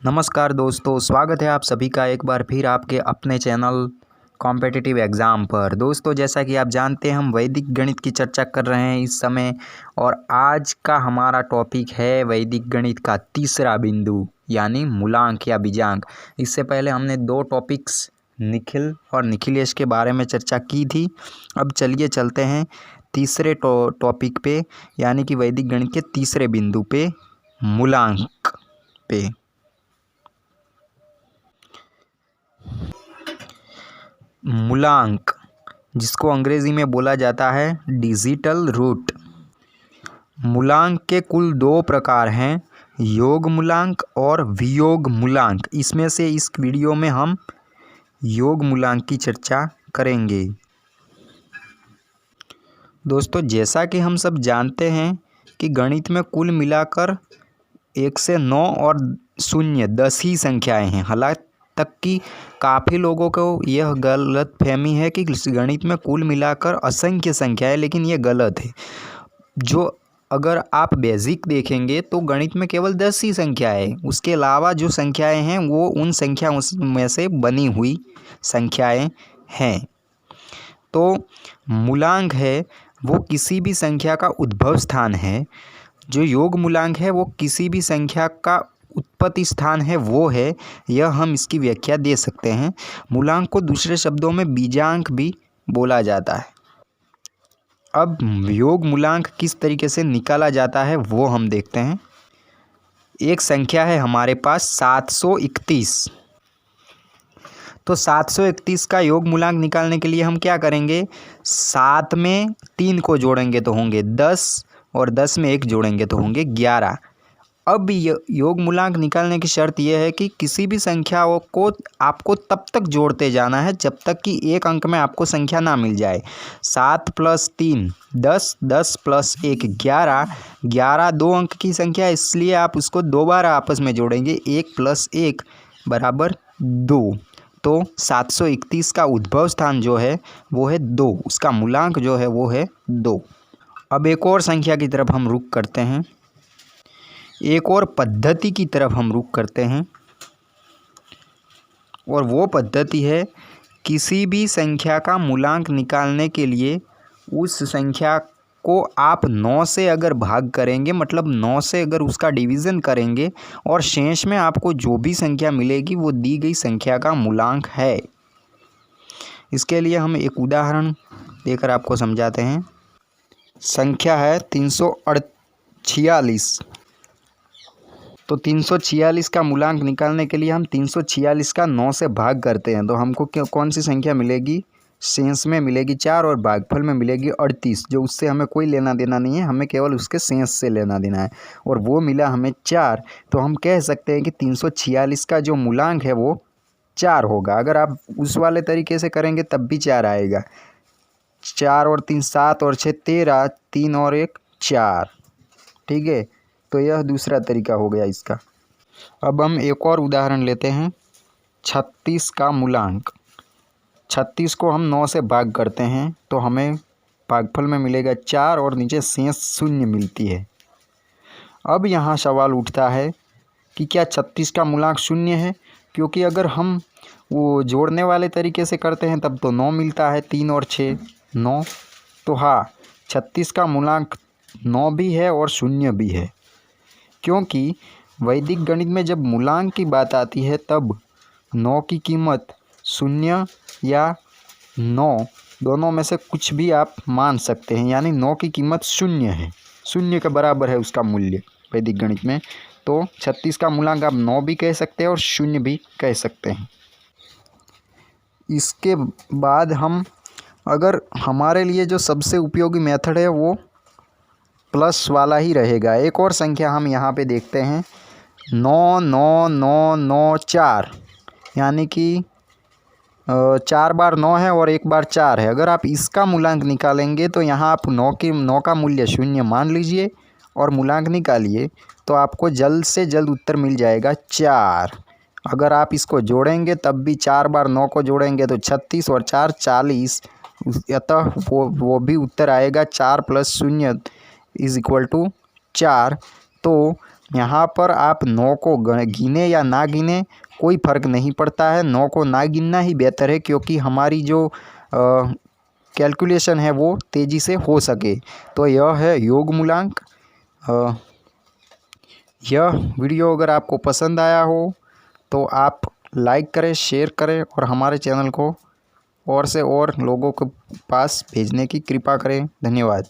नमस्कार दोस्तों, स्वागत है आप सभी का एक बार फिर आपके अपने चैनल कॉम्पिटिटिव एग्ज़ाम पर। दोस्तों, जैसा कि आप जानते हैं हम वैदिक गणित की चर्चा कर रहे हैं इस समय, और आज का हमारा टॉपिक है वैदिक गणित का तीसरा बिंदु यानी मूलांक या बीजांक। इससे पहले हमने दो टॉपिक्स निखिल और निखिलेश के बारे में चर्चा की थी। अब चलिए चलते हैं तीसरे टॉपिक पे, यानी कि वैदिक गणित के तीसरे बिंदु पे, मूलांक पे। मूलांक, जिसको अंग्रेजी में बोला जाता है डिजिटल रूट। मूलांक के कुल दो प्रकार हैं, योग मूलांक और वियोग मूलांक। इसमें से इस वीडियो में हम योग मूलांक की चर्चा करेंगे। दोस्तों, जैसा कि हम सब जानते हैं कि गणित में कुल मिलाकर 1 से 9 और 0 10 ही संख्याएं हैं। हालांकि तक कि काफ़ी लोगों को यह गलत फहमी है कि गणित में कुल मिलाकर असंख्य संख्याएं, लेकिन यह गलत है। जो अगर आप बेसिक देखेंगे तो गणित में केवल 10 ही संख्याएं हैं। उसके अलावा जो संख्याएं हैं वो उन संख्याओं में से बनी हुई संख्याएं हैं। तो मूलांक है वो किसी भी संख्या का उद्भव स्थान है। जो योग मूलांक है वो किसी भी संख्या का उत्पत्ति स्थान है, वो है। यह हम इसकी व्याख्या दे सकते हैं। मूलांक को दूसरे शब्दों में बीजांक भी बोला जाता है। अब योग मूलांक किस तरीके से निकाला जाता है वो हम देखते हैं। एक संख्या है हमारे पास 731। तो 731 का योग मूलांक निकालने के लिए हम क्या करेंगे, 7 में 3 को जोड़ेंगे तो होंगे 10, और 10 में 1 जोड़ेंगे तो होंगे 11। अब योग मूलांक निकालने की शर्त यह है कि किसी भी संख्या को आपको तब तक जोड़ते जाना है जब तक कि एक अंक में आपको संख्या ना मिल जाए। 7 + 3 10, 10 + 1 11, 11 दो अंक की संख्या, इसलिए आप उसको दो बार आपस में जोड़ेंगे। 1 + 1 = 2। तो 731 का उद्भव स्थान जो है वो है 2, उसका मूलांक जो है वो है 2। अब एक और संख्या की तरफ हम रुख करते हैं, एक और पद्धति की तरफ हम रुख करते हैं, और वो पद्धति है किसी भी संख्या का मूलांक निकालने के लिए उस संख्या को आप 9 से अगर भाग करेंगे, मतलब 9 से अगर उसका डिवीज़न करेंगे, और शेष में आपको जो भी संख्या मिलेगी वो दी गई संख्या का मूलांक है। इसके लिए हम एक उदाहरण देकर आपको समझाते हैं। संख्या है 346। तो 346 का मूलांक निकालने के लिए हम 346 का 9 से भाग करते हैं, तो हमको कौन सी संख्या मिलेगी, शेष में मिलेगी 4 और भागफल में मिलेगी 38। जो उससे हमें कोई लेना देना नहीं है, हमें केवल उसके शेष से लेना देना है, और वो मिला हमें 4। तो हम कह सकते हैं कि 346 का जो मूलांक है वो 4 होगा। अगर आप उस वाले तरीके से करेंगे तब भी 4 आएगा। 4 और 3 7 और 6 13, 3 और 1 4। ठीक है, तो यह दूसरा तरीका हो गया इसका। अब हम एक और उदाहरण लेते हैं, 36 का मूलांक। 36 को हम 9 से भाग करते हैं तो हमें भागफल में मिलेगा 4 और नीचे शेष 0 मिलती है। अब यहाँ सवाल उठता है कि क्या 36 का मूलांक 0 है, क्योंकि अगर हम वो जोड़ने वाले तरीके से करते हैं तब तो 9 मिलता है, 3 और 6 9। तो हाँ, 36 का मूलांक 9 भी है और 0 भी है, क्योंकि वैदिक गणित में जब मूलांक की बात आती है तब 9 की कीमत 0 या 9 दोनों में से कुछ भी आप मान सकते हैं, यानी 9 की कीमत 0 है, 0 के बराबर है उसका मूल्य वैदिक गणित में। तो 36 का मूलांक आप 9 भी कह सकते हैं और 0 भी कह सकते हैं। इसके बाद हम, अगर हमारे लिए जो सबसे उपयोगी मेथड है वो प्लस वाला ही रहेगा। एक और संख्या हम यहाँ पे देखते हैं, 9 9 9 9 4, यानी कि 4 बार 9 है और 1 बार 4 है। अगर आप इसका मूलांक निकालेंगे तो यहाँ आप 9 का मूल्य 0 मान लीजिए और मूलांक निकालिए, तो आपको जल्द से जल्द उत्तर मिल जाएगा 4। अगर आप इसको जोड़ेंगे तब भी 4 बार 9 को जोड़ेंगे तो 36 और 4 40, अतः वो भी उत्तर आएगा 4 + 0 = 4। तो यहाँ पर आप 9 को गिने या ना गिने कोई फ़र्क नहीं पड़ता है। 9 को ना गिनना ही बेहतर है, क्योंकि हमारी जो कैलकुलेशन है वो तेज़ी से हो सके। तो यह है योग मूलांक। यह वीडियो अगर आपको पसंद आया हो तो आप लाइक करें, शेयर करें और हमारे चैनल को और से और लोगों के पास भेजने की कृपा करें। धन्यवाद।